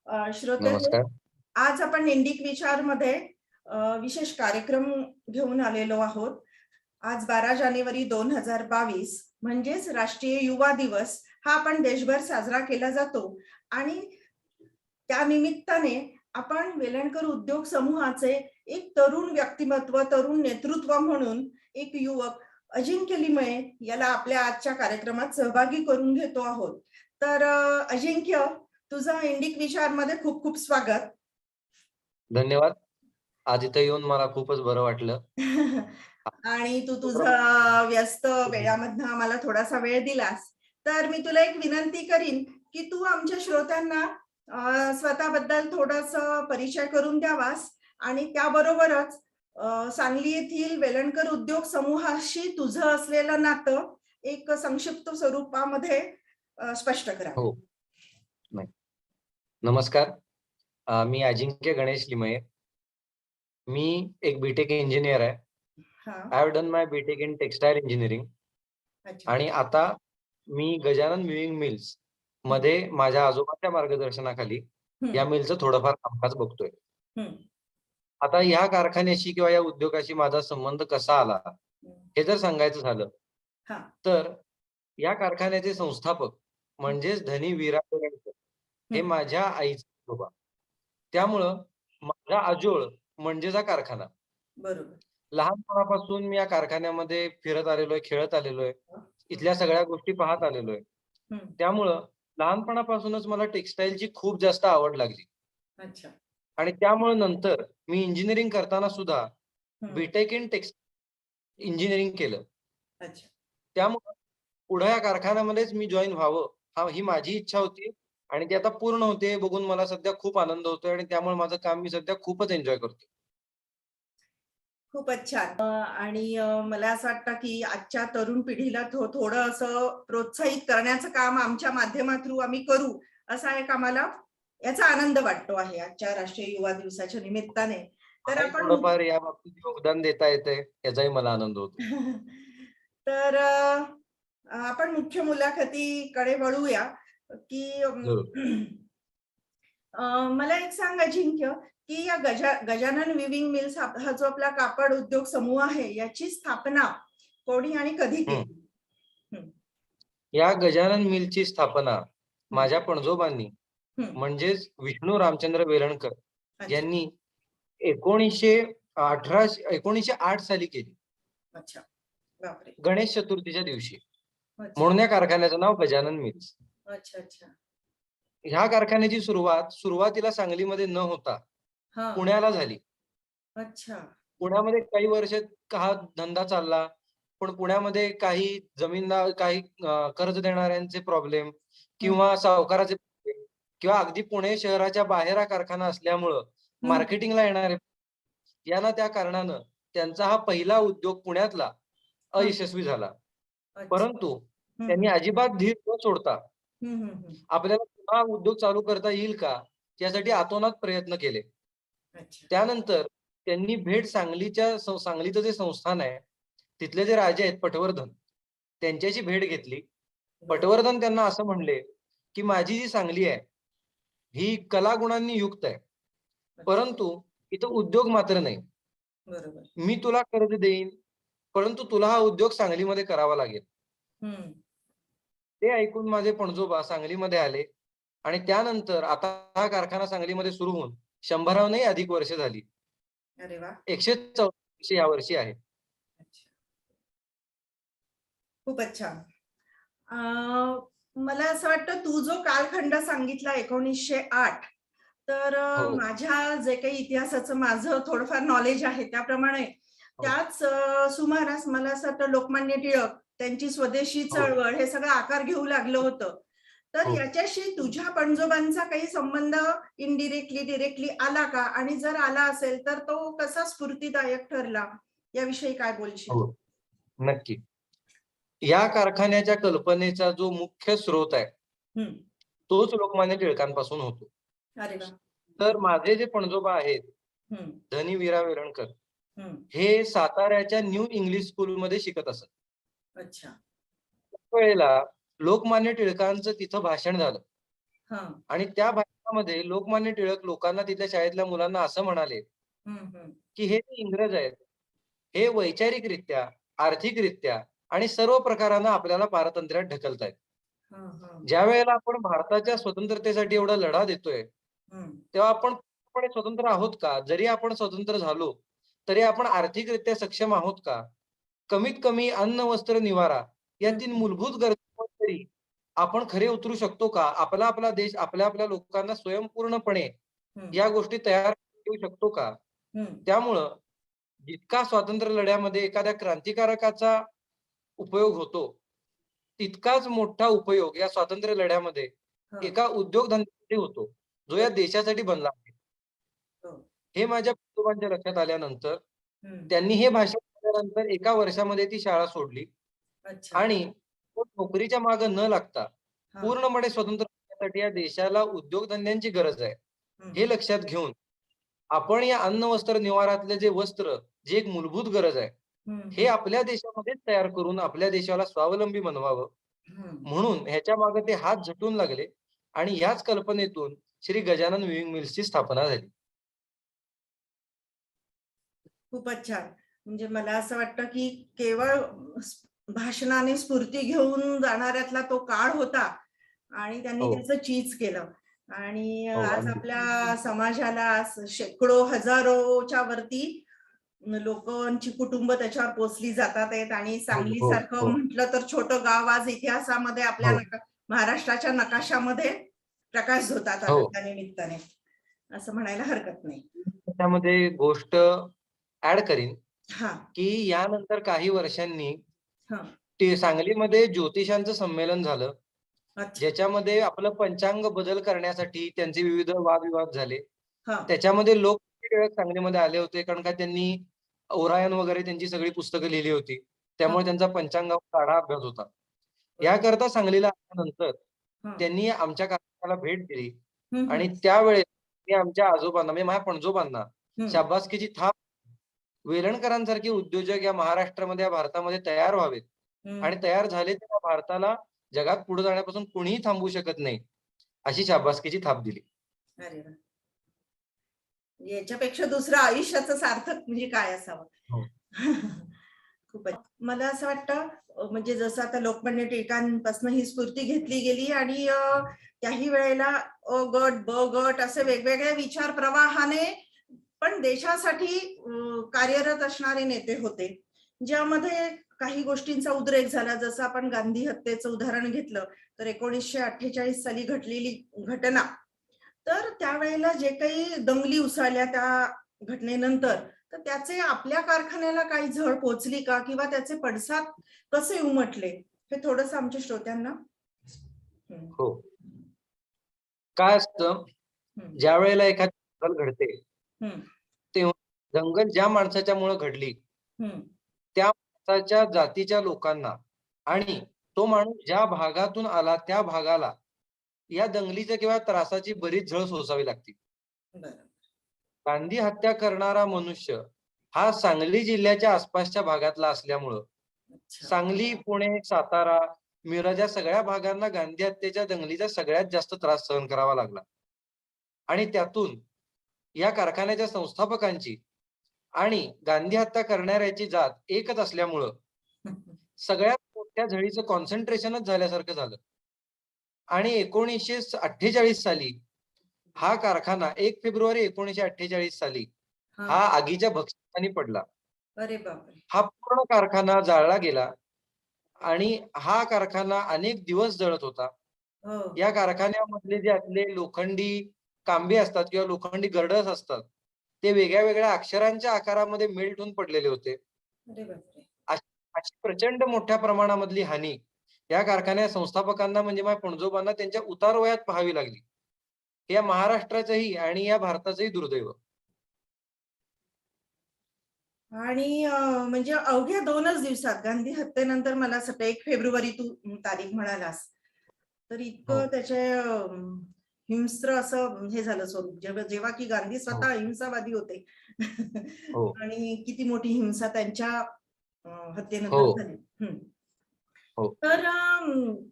श्रोते हो, नमस्कार. आज आपण इंडिक विचारमध्ये विशेष कार्यक्रम घेऊन आलेलो आहोत. आज 12 जानेवारी 2022 म्हणजेच राष्ट्रीय युवा दिवस हा आपण देशभर साजरा केला जातो आणि त्या निमित्ताने आपण वेलणकर उद्योग समूहाचे एक तरुण व्यक्तिमत्व, तरुण नेतृत्व म्हणून एक युवक अजिंक्य लिमये याला आपल्या आजच्या कार्यक्रमात सहभागी करून घेतो आहोत. तर अजिंक्य, तुझं इंडिक विचारमध्ये खूप खूप स्वागत. धन्यवाद. आज इथं येऊन मला खूपच बरं वाटलं. आणि तू तुझा उपक्रम व्यस्त वेळामधनं आम्हाला थोडासा वेळ दिलास, तर मी तुला एक विनंती करीन की तू आमच्या श्रोत्यांना स्वतःबद्दल थोडंसं परिचय करून द्यावास आणि त्याबरोबरच सांगली येथील वेलणकर उद्योग समूहाशी तुझं असलेलं नातं एक संक्षिप्त स्वरूपामध्ये स्पष्ट करावं. हो. नाही. नमस्कार. मी अजिंक्य गणेश लिमये. मी एक बी.टेक इंजिनियर आहे. हा, I have done my B.Tech in textile engineering अच्छा. आणि आता मी गजानन विविंग मिल्स मध्ये माझ्या आजोबांच्या मार्गदर्शनाखाली या हम्म, मिलचं थोडंफार कामकाज बघतोय. हम्म, आता ह्या कारखान्याशी किंवा या उद्योगाशी माझा संबंध कसा आला, हे जर सांगायचं झालं, हा, तर या कारखान्याचे संस्थापक म्हणजेच धनी वीरा वेलणकर हे हम्म, माझ्या आईचे आजोबा. त्यामुळं माझा आजोळ म्हणजेच हा कारखाना. बरोबर. लहानपणापासून मी या कारखान्यामध्ये फिरत आलेलो आहे, खेळत आलेलो आहे. इथल्या सगळ्या गोष्टी पाहत आलेलो आहे. हम्म, त्यामुळं लहानपणापासूनच मला टेक्सटाईलची खूप जास्त आवड लागली अच्छा. आणि त्यामुळं नंतर मी इंजिनिअरिंग करताना सुद्धा हम्म, बी.टेक इन इंजिनिअरिंग केलं. अच्छा. त्यामुळं पुढे या कारखान्यामध्येच मी जॉइन व्हावं, ही माझी इच्छा होती आणि ती आता पूर्ण होते बघून मला सध्या खूप आनंद होतोय आणि त्यामुळे माझं काम मी सध्या खूपच एन्जॉय करतोय. खूपच छान. आणि मला असं वाटतं की आजच्या तरुण पिढीला थोडं असं प्रोत्साहित करण्याचं काम आमच्या माध्यमातून आम्ही करू, असा एक आम्हाला याचा आनंद वाटतो आहे आजच्या राष्ट्रीय युवा दिवसाच्या निमित्ताने. तर मलाही आपण थोडंफार या बाबतीत योगदान देता येतंय, याचाही मला आनंद होतो. तर आपण मुख्य मुलाखतीकडे वळूया की जरूर. मला एक सांग अजिंक्य, की या गजानन विविंग मिल्स हा जो आपला कापड उद्योग समूह आहे, याची स्थापना कोणी आणि कधी हं. केली? हं, या गजानन मिलची स्थापना हं, माझ्या पणजोबांनी हं. म्हणजेच विष्णू रामचंद्र वेलणकर अच्छा, यांनी 1908 साली केली. अच्छा. बापरे! गणेश चतुर्थीच्या दिवशी. अच्छा, म्हणून या कारखान्याचं नाव गजानन मिल्स. अच्छा, अच्छा. ह्या कारखान्याची सुरुवातीला सांगलीमध्ये न होता हां, पुण्याला झाली. अच्छा. पुण्यामध्ये काही वर्ष हा धंदा चालला. पण पुण्यामध्ये काही जमीनदार, काही कर्ज देणाऱ्यांचे प्रॉब्लेम हं, किंवा सावकाराचे प्रॉब्लेम किंवा अगदी पुणे शहराच्या बाहेर हा कारखाना असल्यामुळं हं. मार्केटिंगला येणारे यांना त्या कारणानं त्यांचा हा पहिला उद्योग पुण्यातला हां, अयशस्वी झाला. अच्छा. परंतु हं, त्यांनी हं. अजिबात धीर न सोडता हं, हं, हं. आपल्याला पुन्हा उद्योग चालू करता येईल का? यासाठी अतोनात प्रयत्न केले. अच्छा. त्यानंतर त्यांनी सांगलीचं जे संस्थान आहे, तिथले जे राजे आहेत पटवर्धन, त्यांच्याशी भेट घेतली. बरं. पटवर्धन त्यांना असं म्हणले, की "माझी जी सांगली आहे, ही कलागुणांनी युक्त आहे. अच्छा. परंतु इथं उद्योग मात्र नाही. बरोबर. मी तुला कर्ज देईन, परंतु तुला हा उद्योग सांगलीमध्ये करावा लागेल." हं. ते ऐकून माझे पणजोबा सांगलीमध्ये आले आणि त्यानंतर आता हा कारखाना सांगलीमध्ये सुरू होऊन 100 अधिक वर्ष झाली. अरे वाह! 114 वर्ष यावर्षी आहे. अच्छा. खूपच छान. अ, मला असं वाटतं तू जो कालखंड सांगितला 1908, तर हो, माझ्या जे काही इतिहासाचं माझं थोडंफार नॉलेज आहे त्याप्रमाणे हो, त्याच सुमारास मला असं वाटतं लोकमान्य टिळक त्यांची स्वदेशी हो, चळवळ हे सगळं आकार घेऊ लागलं होतं. तर हो. याच्याशी तुझ्या पणजोबांचा काही संबंध इनडिरेक्टली, डिरेक्टली आला का? आणि जर आला असेल तर तो कसा स्फूर्तिदायक ठरला? याविषयी काय बोलशील? हो, नक्की. या कारखान्याच्या कल्पनेचा जो मुख्य स्रोत आहे, हं. तोच लोकमान्य टिळकांपासून होतो. अरे वाह! तर माझे जे पणजोबा आहेत, हं, धनी वीरा वेलणकर, हं. हे साताऱ्याच्या न्यू इंग्लिश स्कूलमध्ये शिकत असत. अच्छा. त्यावेळेला लोकमान्य टिळकांचं तिथं भाषण झालं हां. आणि त्या भाषणामध्ये लोकमान्य टिळक लोकांना, तिथल्या शाळेतल्या मुलांना असं म्हणाले, की हे जे इंग्रज आहेत, हे वैचारिकरित्या, आर्थिकरित्या आणि सर्व प्रकारानं आपल्याला पारतंत्र्यात ढकलतायत. ज्या वेळेला आपण भारताच्या स्वतंत्रतेसाठी एवढा लढा देतोय, तेव्हा आपण पूर्णपणे स्वतंत्र आहोत का? जरी आपण स्वतंत्र झालो, तरी आपण आर्थिकरित्या सक्षम आहोत का? कमीत कमी अन्न, वस्त्र, निवारा या 3 मूलभूत गरजांवर तरी आपण खरे उतरू शकतो का? आपला देश आपल्या लोकांना स्वयंपूर्णपणे या गोष्टी तयार करू शकतो का? त्यामुळं जितका स्वातंत्र्य लढ्यामध्ये एखाद्या क्रांतिकारकाचा उपयोग होतो, तितकाच मोठा उपयोग या स्वातंत्र्य लढ्यामध्ये एका उद्योगधंद्यासाठी होतो, जो या देशासाठी बनला आहे. हे माझ्या कुटुंबाच्या लक्षात आल्यानंतर त्यांनी हे भाषण केल्यानंतर एका वर्षामध्ये ती शाळा सोडली आणि तो नोकरीच्या मागे न लागता पूर्णपणे स्वतंत्र होण्यासाठी या देशाला उद्योगधंद्यांची गरज आहे, हे लक्षात घेऊन आपण या अन्न, वस्त्र, निवारातले जे वस्त्र, जे एक मूलभूत गरज आहे, हे आपल्या देशामध्येच तयार करून आपल्या देशाला स्वावलंबी बनवावं, म्हणून ह्याच्या मागे ते हात झटून लागले आणि याच कल्पनेतून श्री गजानन विविंग मिल्सची स्थापना झाली. खूपच छान. म्हणजे मला असं वाटतं की केवळ भाषणाने स्फूर्ती घेऊन जाणाऱ्यातला तो काळ होता आणि त्यांनी त्याचं चीज केलं. आणि आज आपल्या समाजाला शेकडो हजारोच्या वरती लोकांची कुटुंब त्याच्यावर पोचली जातात आहेत आणि सांगली सारखं म्हटलं तर छोटं गाव आज इतिहासामध्ये आपल्या महाराष्ट्राच्या नकाशामध्ये प्रकाश झोतात त्या निमित्ताने, असं म्हणायला हरकत नाही. त्यामध्ये गोष्ट ऍड करीन की यानंतर काही वर्षांनी ते सांगलीमध्ये ज्योतिषांचं संमेलन झालं, ज्याच्यामध्ये आपलं पंचांग बदल करण्यासाठी त्यांचे विविध वादविवाद झाले. त्याच्यामध्ये लोकमान्य टिळक सांगलीमध्ये आले होते, कारण का त्यांनी ओरायन वगैरे त्यांची सगळी पुस्तकं लिहिली होती, त्यामुळे त्यांचा पंचांगावर गाढा अभ्यास होता. याकरता सांगलीला आल्यानंतर त्यांनी आमच्या कारखान्याला भेट दिली आणि त्यावेळेस मी आमच्या आजोबांना, म्हणजे माझ्या पणजोबांना शाबासकीची थाप, वेलणकरांसारखे उद्योजक या महाराष्ट्रामध्ये, या भारतामध्ये तयार व्हावेत आणि तयार झाले तर भारताला जगात पुढे जाण्यापासून कोणीही थांबवू शकत नाही, अशी शाबासकीची थाप दिली. अरे वा, याच्यापेक्षा दुसरं आयुष्याचं सार्थक म्हणजे काय असावं. खूपच. मला असं वाटतं म्हणजे जसं आता लोकमान्य टिळकांपासून ही स्फूर्ती घेतली गेली आणि त्याही वेळेला अ गट, ब गट असे वेगवेगळ्या विचार प्रवाहाने पण देशासाठी कार्यरत असणारे नेते होते, ज्यामध्ये काही गोष्टींचा उद्रेक झाला. जसं आपण गांधी हत्येचं उदाहरण घेतलं तर 1948 साली घडलेली घटना, तर त्यावेळेला जे काही दंगली उसळल्या त्या घटनेनंतर, तर त्याचे आपल्या कारखान्याला काही झळ पोचली का किंवा त्याचे पडसाद कसे उमटले, हे थोडस आमच्या श्रोत्यांना. हो, काय असतं, ज्या वेळेला एखादी दंगल घडते तेव्हा दंगल ज्या माणसाच्या मुळे घडली त्या माणसाच्या जातीच्या लोकांना आणि तो माणूस ज्या भागातून आला त्या भागाला या दंगलीच्या किंवा त्रासाची बरीच झळ सोसावी लागते. गांधी हत्या करणारा मनुष्य हा सांगली जिल्ह्याच्या आसपासच्या भागातला असल्यामुळं सांगली, पुणे, सातारा, मिरज या सगळ्या भागांना गांधी हत्येच्या दंगलीचा सगळ्यात जास्त त्रास सहन करावा लागला आणि त्यातून या कारखान्याच्या संस्थापकांची आणि गांधी हत्या करणाऱ्याची जात एकच असल्यामुळं सगळ्यात मोठ्या झळीचं कॉन्सन्ट्रेशनच झाल्यासारखं झालं आणि 1948 साली हा कारखाना 1 फेब्रुवारी 1948 साली हा आगीच्या भक्षकानी पडला. अरे बापरे. हा पूर्ण कारखाना जाळला गेला आणि हा कारखाना अनेक दिवस जळत होता. या कारखान्यामधले जे आपले लोखंडी कांबे असतात किंवा लोखंडी गर्डर्स असतात, ते वेगळ्या वेगळ्या अक्षरांच्या आकारामध्ये मेल्ट होऊन पडलेले होते. अशी प्रचंड मोठ्या प्रमाणामधली हानी या कारखान्या संस्थापकांना, म्हणजे माझ्या पणजोबांना त्यांच्या उतारवयात पाहावी लागली. या महाराष्ट्राचंही आणि या भारताचंही दुर्दैव. आणि म्हणजे अवघ्या 2च दिवसात गांधी हत्येनंतर, मला असं 1 फेब्रुवारी तू तारीख म्हणालास, तर इतकं त्याचे हिंस्त्र असं हे झालं स्वरूप, जेव्हा की गांधी स्वतः अहिंसावादी होते आणि किती मोठी हिंसा त्यांच्या हत्येनंतर झाली. तर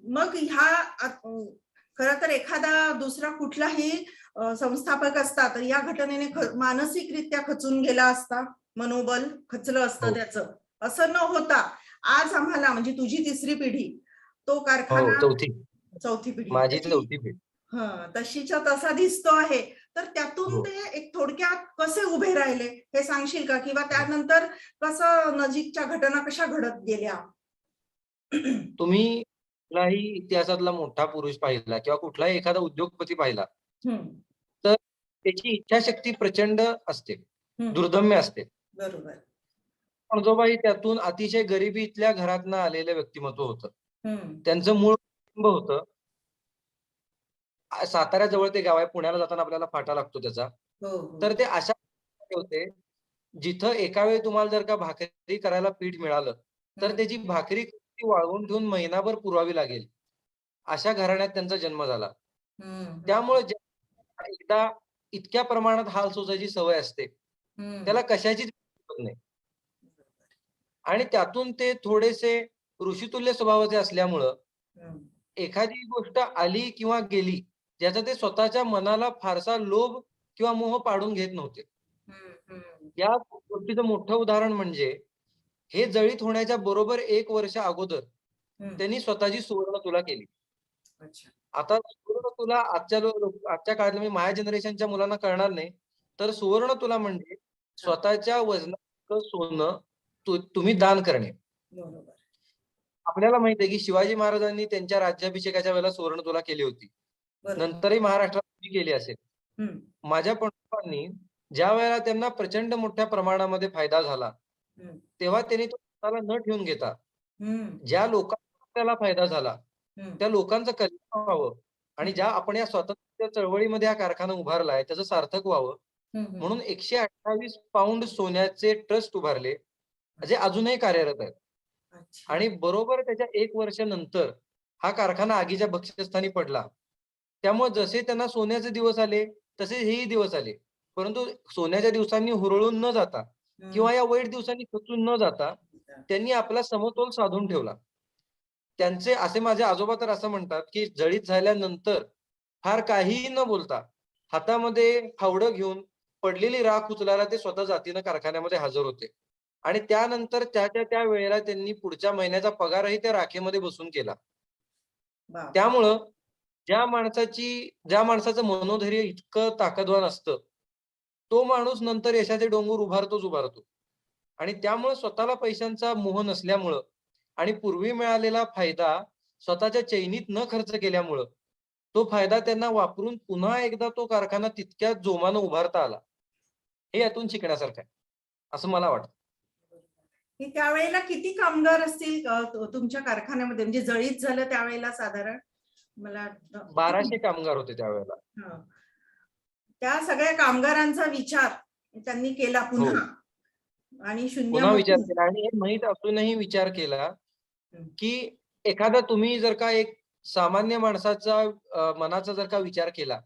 मग ह्या खरं तर एखादा दुसरा कुठलाही संस्थापक असता तर या घटनेने मानसिकरित्या खचून गेला असता, मनोबल खचलं असतं त्याचं. असं न होता आज आम्हाला म्हणजे तुझी तिसरी पिढी तो कारखाना, चौथी पिढी माझी चौथी पिढी तशीच्या तसा दिसतो आहे. तर त्यातून ते एक थोडक्यात कसे उभे राहिले हे सांगशील का? किंवा त्यानंतर कसं नजीकच्या घटना कशा घडत गेल्या? तुम्ही कुठलाही इतिहासातला मोठा पुरुष पाहिला किंवा कुठलाही एखादा उद्योगपती पाहिला तर त्याची इच्छाशक्ती प्रचंड असते, दुर्दम्य असते. बरोबर. पणजोबाई त्यातून अतिशय गरिबीतल्या घरातनं आलेलं व्यक्तिमत्व होतं. त्यांचं मूळ कुटुंब होतं. साताऱ्याजवळ ते गाव आहे, पुण्याला जाताना आपल्याला फाटा लागतो त्याचा. तर ते अशा होते जिथं एका वेळी तुम्हाला जर का भाकरी करायला पीठ मिळालं तर त्याची भाकरी वाळवून ठेवून महिनाभर पुरवावी लागेल, अशा घराण्यात त्यांचा जन्म झाला. त्यामुळे एकदा इतक्या प्रमाणात हाल सोसायची सवय असते, त्याला कशाचीच नाही. आणि त्यातून ते थोडेसे ऋषितुल्य स्वभावाचे असल्यामुळं एखादी गोष्ट आली किंवा गेली ज्याचा ते स्वतःच्या मनाला फारसा लोभ किंवा मोह पाडून घेत नव्हते. या गोष्टीचं मोठं उदाहरण म्हणजे हे जळीत होण्याच्या बरोबर 1 वर्ष अगोदर त्यांनी स्वतःची सुवर्ण तुला केली. आता सुवर्ण तुला आजच्या काळात म्हणजे माझ्या जनरेशनच्या मुलांना कळणार नाही. तर सुवर्ण तुला म्हणजे स्वतःच्या वजनाचं सोनं तुम्ही दान करणे. आपल्याला माहित आहे की शिवाजी महाराजांनी त्यांच्या राज्याभिषेकाच्या वेळेला सुवर्ण तुला केली होती. नंतरही महाराष्ट्रात केली असेल. माझ्या पणजोबांनी ज्या वेळेला त्यांना प्रचंड मोठ्या प्रमाणामध्ये फायदा झाला तेव्हा त्यांनी तो स्वतःला न ठेवून घेता ज्या लोकांना त्याला फायदा झाला त्या लोकांचं कल्याण व्हावं आणि ज्या आपण या स्वातंत्र्य चळवळीमध्ये हा कारखाना उभारलाय त्याचं सार्थक व्हावं म्हणून 128 पाऊंड सोन्याचे ट्रस्ट उभारले, जे अजूनही कार्यरत आहेत. आणि बरोबर त्याच्या 1 वर्षानंतर हा कारखाना आगीच्या बक्षस्थानी पडला. त्यामुळे जसे त्यांना सोन्याचे दिवस आले तसे हेही दिवस आले. परंतु सोन्याच्या दिवसांनी हुरळून न जाता किंवा या वाईट दिवसांनी खचून न जाता त्यांनी आपला समतोल साधून ठेवला. त्यांचे असे माझे आजोबा तर असं म्हणतात की जळीत झाल्यानंतर फार काहीही न बोलता हातामध्ये फावडं घेऊन पडलेली राख उचलायला ते स्वतः जातीनं कारखान्यामध्ये हजर होते. आणि त्यानंतर त्या वेळेला त्यांनी पुढच्या महिन्याचा पगारही त्या राखेमध्ये बसून केला. त्यामुळं ज्या माणसाचं मनोधैर्य इतकं ताकदवान असतं तो माणूस नंतर यशाचे डोंगर उभारतो. आणि त्यामुळे स्वतःला पैशांचा मोह नसल्यामुळं आणि पूर्वी मिळालेला फायदा स्वतःच्या चैनीत न खर्च केल्यामुळं तो फायदा त्यांना वापरून पुन्हा एकदा तो कारखाना तितक्याच जोमानं उभारता आला. हे यातून शिकण्यासारखं आहे असं मला वाटतं. त्यावेळेला किती कामगार असतील तुमच्या कारखान्यामध्ये, म्हणजे जळीत झालं त्यावेळेला? साधारण मला 1200 कामगार होते त्यावेळेला. त्या सगळ्या कामगारांचा विचार त्यांनी केला पुन्हा आणि पुन्हा विचार केला आणि हे माहीत असूनही विचार केला की एखादा तुम्ही जर का एक सामान्य माणसाचा मनाचा जर का विचार केला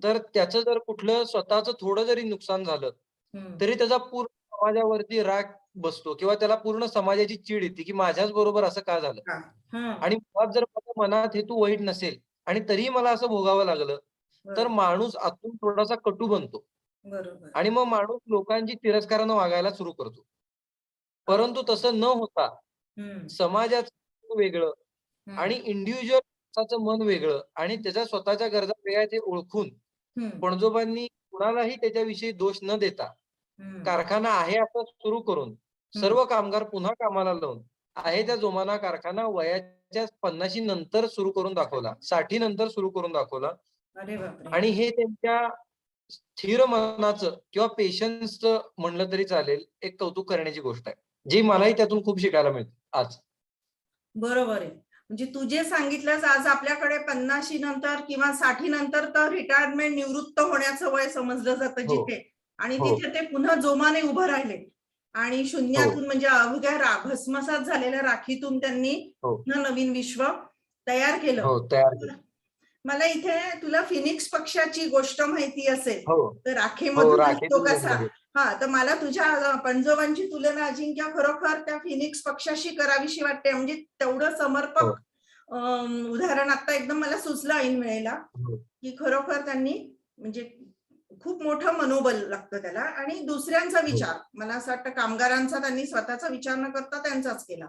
तर त्याचं जर कुठलं स्वतःचं थोडं जरी नुकसान झालं तरी त्याचा पूर्ण समाजावरती राग बसतो किंवा त्याला पूर्ण समाजाची चीड येते की माझ्याच बरोबर असं का झालं. आणि जर माझ्या मनात हेतू वाईट नसेल आणि तरीही मला असं भोगावं लागलं तर माणूस आतून थोडासा कटू बनतो आणि मग माणूस लोकांची तिरस्कारानं वागायला सुरू करतो. परंतु तसं न होता समाजाचं वेगळं आणि इंडिव्हिज्युअल मन वेगळं आणि त्याच्या स्वतःच्या गरजा वेगळ्या ते ओळखून पणजोबांनी कुणालाही त्याच्याविषयी दोष न देता कारखाना आहे असं सुरू करून सर्व कामगार पुन्हा कामाला लावून आहे त्या जोमाना कारखाना वयाच्या 50 नंतर सुरू करून दाखवला, 60 नंतर सुरू करून दाखवला. आणि हे त्यांच्या स्थिर मनाचं किंवा पेशन्सचं म्हणलं तरी चालेल एक कौतुक करण्याची गोष्ट आहे, जी मलाही त्यातून खूप शिकायला मिळते आज. बरोबर आहे. म्हणजे तू जे सांगितलंस आज आपल्याकडे 50 नंतर किंवा 60 नंतर तर रिटायरमेंट, निवृत्त होण्याचं वय समजलं जातं जिथे, आणि तिथे ते पुन्हा जोमाने उभं राहिले आणि शून्यातून म्हणजे अवघ्या भस्मसात झालेल्या राखीतून त्यांनी नवीन विश्व तयार केलं. मला इथे तुला फिनिक्स पक्षाची गोष्ट माहिती असेल तर राखेमधून तो कसा, तर मला तुझ्या पणजोबांची तुलना अजिंक्य खरोखर त्या फिनिक्स पक्षाशी करावीशी वाटते. म्हणजे तेवढं समर्पक उदाहरण आता एकदम मला सुचलं ऐन वेळेला, हो. की खरोखर त्यांनी म्हणजे खूप मोठं मनोबल लागतं त्याला आणि दुसऱ्यांचा हो. विचार, मला असं वाटतं कामगारांचा त्यांनी स्वतःचा विचार न करता त्यांचाच केला.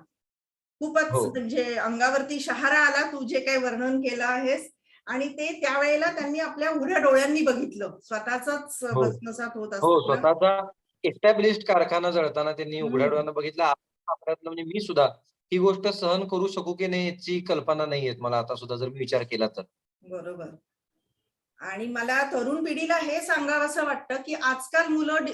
खूपच हो. म्हणजे अंगावरती शहारा आला तू जे काही वर्णन केलं आहेस. आणि ते त्यावेळेला त्यांनी आपल्या उघड्या डोळ्यांनी बघितलं. स्वतःचाच हो. भस्मसात होत हो, असताना. स्वतःचा एस्टॅब्लिश्ड कारखाना जळताना त्यांनी उघड्या हं. डोळ्यानं बघितलं. आपल्यातलं म्हणजे मी सुद्धा ही गोष्ट सहन करू शकू की नाही याची कल्पना नाहीये मला आता सुद्धा जर मी विचार केला तर. बरोबर. आणि मला तरुण पिढीला हे सांगावसं वाटतं, की आजकाल मुलं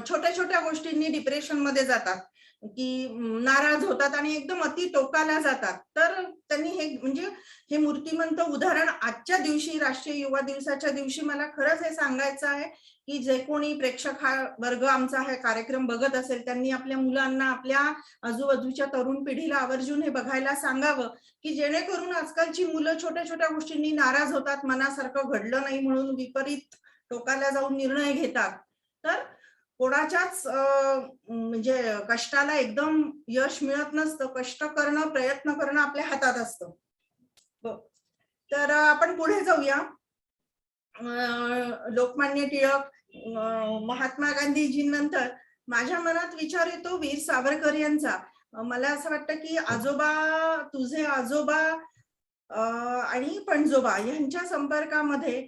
छोट्या-छोट्या गोष्टींनी डिप्रेशनमध्ये जातात, की नाराज होतात आणि एकदम अति टोकाला जातात. तर त्यांनी हे म्हणजे हे मूर्तिमंत उदाहरण आजच्या दिवशी राष्ट्रीय युवा दिवसाच्या दिवशी मला खरंच हे सांगायचं आहे, की जे कोणी प्रेक्षक हा वर्ग आमचा हा कार्यक्रम बघत असेल, त्यांनी आपल्या मुलांना, आपल्या आजूबाजूच्या तरुण पिढीला आवर्जून हे बघायला सांगावं, की जेणेकरून आजकालची मुलं छोट्या-छोट्या गोष्टींनी नाराज होतात, मनासारखं घडलं नाही म्हणून विपरीत टोकाला जाऊन निर्णय घेतात. तर कोणाच्याच म्हणजे कष्टाला एकदम यश मिळत नसतं. कष्ट करणं, प्रयत्न करणं आपल्या हातात असतं. हो. तर आपण पुढे जाऊया. लोकमान्य टिळक, महात्मा गांधीजींनंतर माझ्या मनात विचार येतो वीर सावरकर यांचा. मला असं वाटतं, की आजोबा, तुझे आजोबा आणि पणजोबा यांच्या संपर्कामध्ये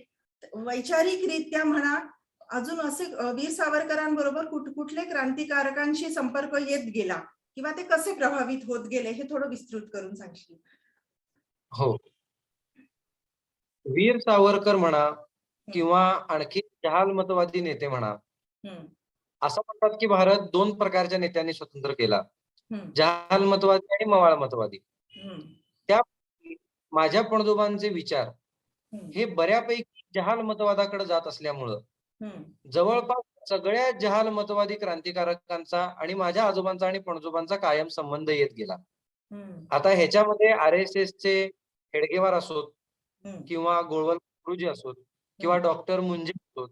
वैचारिकरित्या म्हणा, अजून असे वीर सावरकरांबरोबर कुठले क्रांतिकारकांशी संपर्क येत गेला किंवा ते कसे प्रभावित होत गेले हे थोडं विस्तृत करून सांगशील? हो. वीर सावरकर म्हणा हं, किंवा आणखी जहालमतवादी नेते म्हणा, हं, असं म्हणतात की भारत 2 प्रकारच्या नेत्यांनी स्वतंत्र केला. हं, जहालमतवादी आणि मवाळमतवादी. हं, त्या माझ्या पणजोबांचे विचार हं, हे बऱ्यापैकी जहालमतवादाकडे जात असल्यामुळं हं, जवळपास सगळ्या जहालमतवादी क्रांतिकारकांचा आणि माझ्या आजोबांचा आणि पणजोबांचा कायम संबंध येत गेला. हं, आता ह्याच्यामध्ये आर-एस-एसचे हेडगेवार असोत हं, किंवा गोळवलकर गुरुजी असोत किंवा हं, डॉक्टर मुंजे असोत,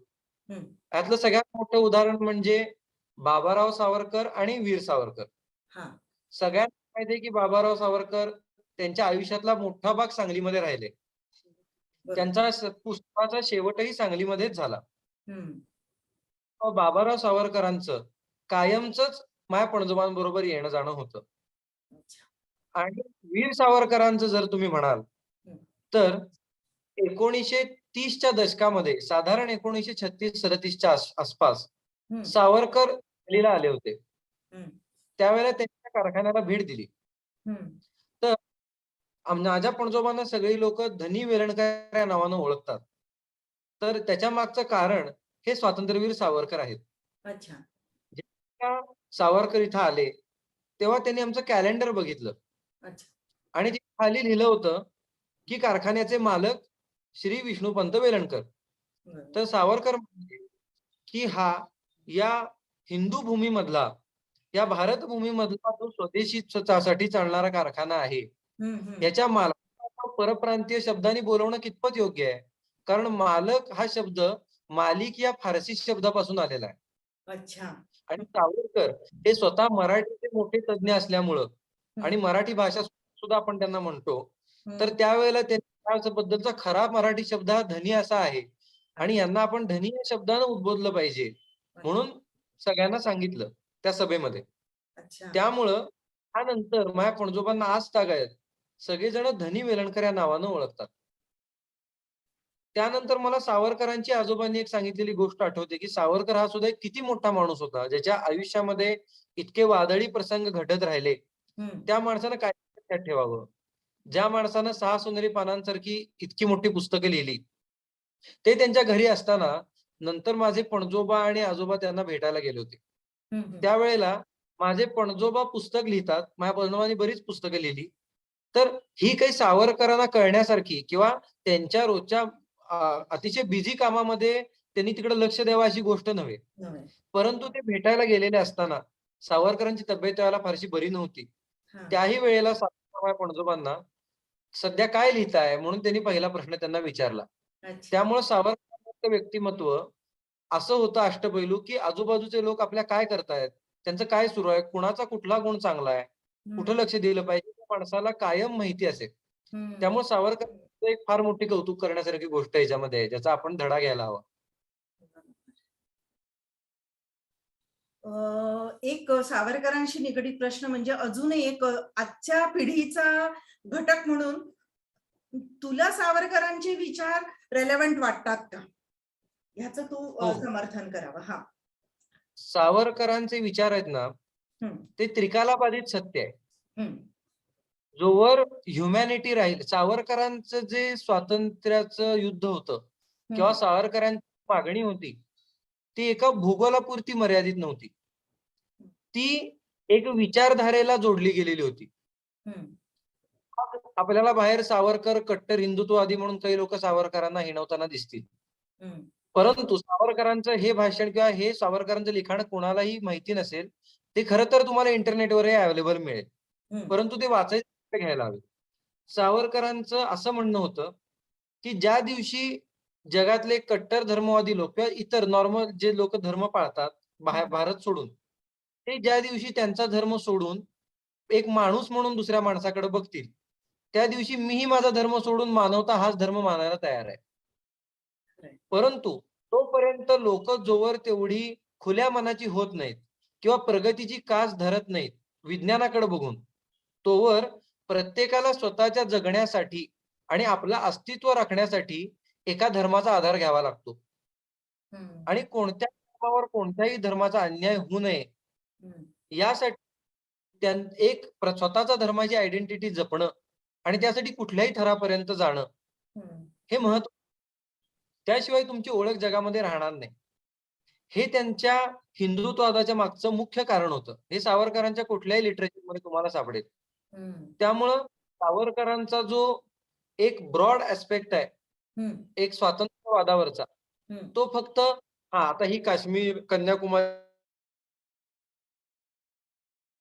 हं. यातलं सगळ्यात मोठं उदाहरण म्हणजे बाबाराव सावरकर आणि वीर सावरकर. हां, सगळ्यांना माहिती आहे की बाबाराव सावरकर त्यांच्या आयुष्यातला मोठा भाग सांगलीमध्ये राहिले. बरोबर. त्यांचा पुस्तकाचा शेवटही सांगलीमध्येच झाला. हं. मग बाबाराव सावरकरांचं कायमचंच माझ्या पणजोबांबरोबर येणं-जाणं होतं. अच्छा. आणि वीर सावरकरांचं जर तुम्ही म्हणाल, हं, तर 1930 च्या दशकामध्ये साधारण 1936-37 च्या आसपास हं, सावरकर दिल्लीला आले होते. हं, त्यावेळेला त्यांच्या कारखान्याला भेट दिली. हं. तर माझ्या पणजोबांना सगळी लोकं धनी वेलणकर या नावानं ओळखतात. तर त्याच्या मागचं कारण हे स्वातंत्र्यवीर सावरकर आहेत. अच्छा. जेव्हा सावरकर इथं आले, तेव्हा त्यांनी आमचं कॅलेंडर बघितलं अच्छा. आणि तिथे खाली लिहिलं होतं, की कारखान्याचे मालक श्री विष्णुपंत वेलणकर. बरोबर. तर सावरकर म्हणाले, की हा या हिंदू भूमीमधला, या भारत भूमीमधला जो स्वदेशी साठी चालणारा कारखाना आहे, हं, हं. याच्या मालकाला परप्रांतीय शब्दांनी बोलवणं कितपत योग्य आहे? कारण मालक हा शब्द मालिक या फारसी शब्दापासून आलेला आहे. अच्छा. आणि हं, सावरकर हे स्वतः मराठीचे मोठे तज्ञ असल्यामुळं आणि हं, मराठी भाषा सुद्धा आपण त्यांना म्हणतो. तर हं. त्यावेळेला त्याबद्दलचा खरा मराठी शब्द हा धनी असा आहे आणि अच्छा, यांना आपण धनी या शब्दानं उद्बोधलं पाहिजे. अच्छा, म्हणून सगळ्यांना सांगितलं त्या सभेमध्ये. अच्छा. त्यामुळं त्यानंतर माझ्या पणजोबांना आजतागायत सगळेजण धनी वेलणकर या नावानं ओळखतात. त्यानंतर मला सावरकरांची आजोबांनी एक सांगितलेली गोष्ट आठवते, की सावरकर हा सुद्धा एक किती मोठा माणूस होता, ज्याच्या आयुष्यामध्ये इतके वादळी प्रसंग घडत राहिले. हं, त्या माणसानं काय लक्षात ठेवावं? ज्या माणसानं 6 सोनेरी पानांसारखी इतकी मोठी पुस्तकं लिहिली, ते त्यांच्या घरी असताना नंतर माझे पणजोबा आणि आजोबा त्यांना भेटायला गेले होते. हं, हं. त्यावेळेला माझे पणजोबा पुस्तक लिहितात. माझ्या पणजोबांनी बरीच पुस्तकं लिहिली. तर ही काही सावरकरांना कळण्यासारखी किंवा त्यांच्या रोजच्या अतिशय बिझी कामामध्ये त्यांनी तिकडे लक्ष द्यावं अशी गोष्ट नव्हे. नव्हे. परंतु ते भेटायला गेलेले असताना सावरकरांची तब्येत त्यावेळेला फारशी बरी नव्हती. हां. त्याही वेळेला सावरकर माझ्या पणजोबांना सध्या काय लिहिताय? म्हणून त्यांनी पहिला प्रश्न त्यांना विचारला. अच्छा. त्यामुळे सावरकरांचं व्यक्तिमत्व असं होतं अष्टपैलू, की आजूबाजूचे लोक आपल्या काय करतायत? त्यांचं काय सुरू आहे? कुणाचा कुठला गुण चांगला आहे? कुठं हं. लक्ष दिलं पाहिजे? त्या माणसाला कायम माहिती असेल. त्यामुळे सावरकर एक फार मोठी कौतुक करण्यासारखी गोष्ट याच्यामध्ये आहे, ज्याचा आपण धडा घ्यायला हवा. एक सावरकरांशी निगडीत प्रश्न म्हणजे अजूनही एक आजच्या पिढीचा घटक म्हणून तुला सावरकरांचे विचार रेलेव्हंट वाटतात का? ह्याचं तू समर्थन करावं. हा, सावरकरांचे विचार आहेत ना, ते त्रिकालाबाधित सत्य आहे. हम्म, जोवर ह्युमॅनिटी राहील, सावरकरांचं जे स्वातंत्र्याचं युद्ध होतं किंवा सावरकरांची मागणी होती, ती एका भूगोलापुरती मर्यादित नव्हती. ती एक विचारधारेला जोडली गेलेली होती. आपल्याला बाहेर सावरकर कट्टर हिंदुत्ववादी म्हणून काही लोक सावरकरांना हिणवताना दिसतील, परंतु सावरकरांचं हे भाषण किंवा हे सावरकरांचं लिखाण कोणालाही माहिती नसेल. ते खरं तर तुम्हाला इंटरनेटवरही अवेलेबल मिळेल, परंतु ते वाचायचं घ्यायला हवे. सावरकरांचं असं म्हणणं होतं की ज्या दिवशी जगातले कट्टर धर्मवादी लोक किंवा इतर नॉर्मल जे लोक धर्म पाळतात भारत सोडून, ते ज्या दिवशी त्यांचा धर्म सोडून एक माणूस म्हणून दुसऱ्या माणसाकडे बघतील, त्या दिवशी मीही माझा धर्म सोडून मानवता हाच धर्म मानायला तयार आहे. परंतु तोपर्यंत लोक जोवर तेवढी खुल्या मनाची होत नाहीत किंवा प्रगतीची कास धरत नाहीत विज्ञानाकडे बघून, तोवर प्रत्येकाला स्वतःच्या जगण्यासाठी आणि आपलं अस्तित्व राखण्यासाठी एका धर्माचा आधार घ्यावा लागतो. आणि कोणत्या धर्मावर कोणत्याही धर्माचा अन्याय होऊ नये यासाठी एक स्वतःचा धर्माची आयडेंटिटी जपणं आणि त्यासाठी कुठल्याही थरापर्यंत जाणं हे महत्व. त्याशिवाय तुमची ओळख जगामध्ये राहणार नाही. हे त्यांच्या हिंदुत्ववादाच्या मागचं मुख्य कारण होतं. हे सावरकरांच्या कुठल्याही लिटरेचरमध्ये तुम्हाला सापडेल. त्यामुळं सावरकरांचा जो एक ब्रॉड ऍस्पेक्ट आहे एक स्वातंत्र्यवादावरचा, तो फक्त आता ही काश्मीर कन्याकुमारी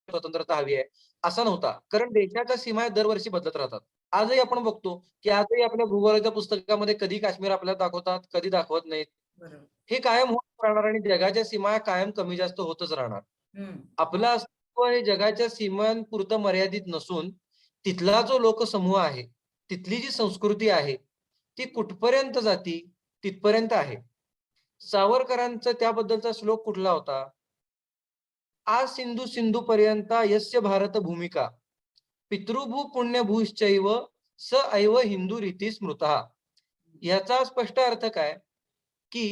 स्वतंत्रता हवी आहे असा नव्हता, कारण देशाच्या सीमा दरवर्षी बदलत राहतात. आजही आपण बघतो की आजही आपल्या भूगोलाच्या पुस्तकामध्ये कधी काश्मीर आपल्याला दाखवतात, कधी दाखवत नाहीत. हे कायम होत राहणार आणि जगाच्या सीमा कायम कमी जास्त होतच राहणार. आपलं अस्तित्व हे जगाच्या सीमांपुरतं मर्यादित नसून तिथला जो लोकसमूह आहे, तिथली जी संस्कृती आहे, ती कुठपर्यंत जाती तिथपर्यंत आहे. सावरकरांचा त्याबद्दलचा श्लोक कुठला होता? आ सिंधू सिंधू पर्यंता यस्य भारत भूमिका पितृभू पुण्यभूश्चैव स ऐव हिंदू रीती स्मृता. याचा स्पष्ट अर्थ काय की